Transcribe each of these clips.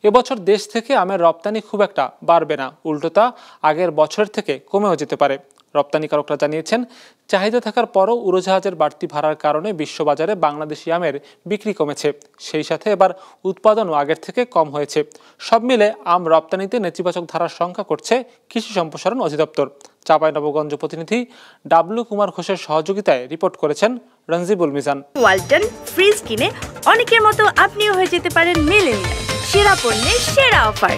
এবছর দেশ থেকে আমের রপ্তানি খুব একটা বাড়বে না, উল্টো তা আগের বছরের থেকে কমেও যেতে পারে। রপ্তানিকারকরা জানিয়েছেন, চাহিদা থাকার পরও উড়োজাহাজের বাড়তি ভাড়ার কারণে বিশ্ববাজারে বাংলাদেশি আমের বিক্রি কমেছে। সেই সাথে এবার উৎপাদনও আগের থেকে কম হয়েছে। সব মিলে আম রপ্তানিতে নেতিবাচক ধারার শঙ্কা করছে কৃষি সম্প্রসারণ অধিদপ্তর। চাঁপাইনবাবগঞ্জ প্রতিনিধি ডাবলু কুমার ঘোষের সহযোগিতায় রিপোর্ট করেছেন রঞ্জিবুল মিজান। ওয়ালটন ফ্রিজ কিনে অনেকের মতো আপনিও হয়ে যেতে পারেন মিলেনিয়াল। সেরা পণ্যের সেরা অফার।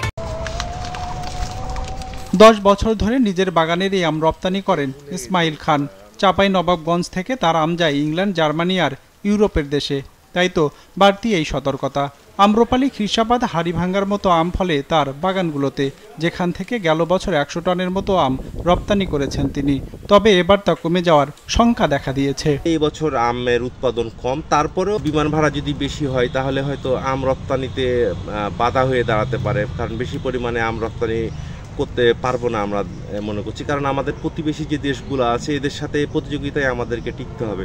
10 বছর ধরে নিজের বাগানের এই আম রপ্তানি করেন ইসমাইল খান। চাঁপাইনবাবগঞ্জ থেকে তার আম যায় ইংল্যান্ড, জার্মানি আর ইউরোপের দেশে। তাই তো বাড়তি এই সতর্কতা। আম্রপালি, খিরসাপাত, হাড়িভাঙ্গার মতো আম ফলে তার বাগানগুলোতে, যেখান থেকে গেল বছর 100 টনের মতো আম রপ্তানি করেছেন তিনি। তবে এবার তা কমে যাওয়ার শঙ্কা দেখা দিয়েছে। এই বছর আমের উৎপাদন কম, তারপরেও বিমান ভাড়া যদি বেশি হয় তাহলে হয়তো আম রপ্তানিতে বাধা হয়ে দাঁড়াতে পারে। কারণ বেশি পরিমাণে আম রপ্তানি করতে পারবো না আমরা মনে করছি, কারণ আমাদের প্রতিবেশী যে দেশগুলো আছে এদের সাথে প্রতিযোগিতায় আমাদেরকে টিকতে হবে।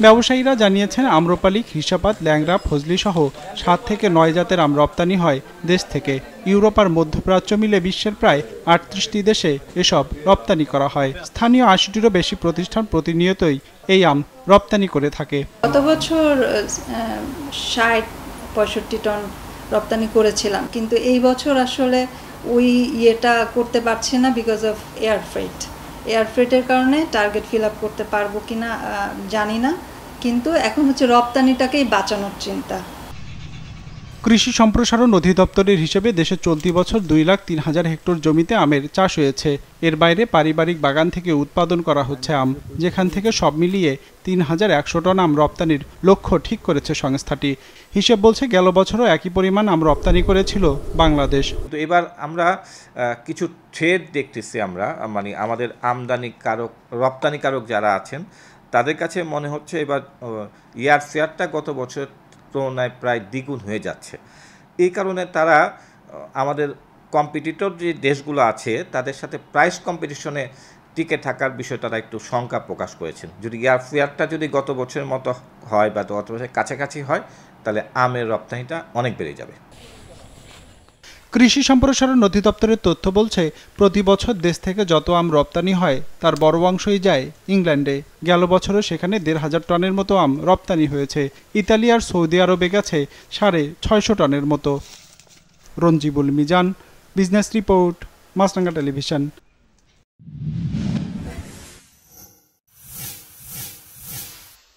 ব্যবসায়ীরা জানিয়েছেন, আম্রপালি, খিরসাপাত, ল্যাংড়া, ফজলি সহ 7 থেকে 9 জাতের আম রপ্তানি হয় দেশ থেকে। ইউরোপ আর মধ্যপ্রাচ্য মিলে বিশ্বের প্রায় 38টি দেশে এসব রপ্তানি করা হয়। স্থানীয় 80টিরও বেশি প্রতিষ্ঠান প্রতিনিয়তই এই আম রপ্তানি করে থাকে। গত বছর 60-65 টন রপ্তানি করেছিলাম, কিন্তু এই বছর আসলে ওই ইয়েটা করতে পারছি না বিকজ অফ এয়ার ফ্রেটের কারণে। টার্গেট ফিল আপ করতে পারবো কিনা জানি না, কিন্তু এখন হচ্ছে রপ্তানিটাকেই বাঁচানোর চিন্তা। কৃষি সম্প্রসারণ অধিদপ্তরের হিসেবে দেশে চলতি বছর 2,03,000 হেক্টর জমিতে আমের চাষ হয়েছে। এর বাইরে পারিবারিক বাগান থেকে উৎপাদন করা হচ্ছে আম, যেখান থেকে সব মিলিয়ে 3,100 টন আম রপ্তানির লক্ষ্য ঠিক করেছে সংস্থাটি। হিসেব বলছে গেল বছরও একই পরিমাণ আম রপ্তানি করেছিল বাংলাদেশ। তো এবার আমরা কিছু ট্রেড দেখতেছি, আমরা মানে আমাদের রপ্তানিকারক যারা আছেন তাদের কাছে মনে হচ্ছে এবার ইয়ার শেয়ারটা গত বছর তুলনায় প্রায় দ্বিগুণ হয়ে যাচ্ছে। এই কারণে তারা আমাদের কম্পিটিটর যে দেশগুলো আছে তাদের সাথে প্রাইস কম্পিটিশনে টিকে থাকার বিষয়ে তারা একটু শঙ্কা প্রকাশ করেছেন। যদি ইয়ার ফেয়ারটা যদি গত বছরের মতো হয় বা গত বছরের কাছাকাছি হয় তাহলে আমের রপ্তানিটা অনেক বেড়ে যাবে। কৃষি সম্প্রসারণ অধিদপ্তরের তথ্য বলছে, প্রতি বছর দেশ থেকে যত আম রপ্তানি হয় তার বড় অংশই যায় ইংল্যান্ডে। গেল বছরও সেখানে 1,500 টনের মতো আম রপ্তানি হয়েছে। ইতালি আর সৌদি আরবে গেছে 650 টনের মতো। রঞ্জিবুল মিজান, বিজনেস রিপোর্ট, মাছরাঙ্গা টেলিভিশন।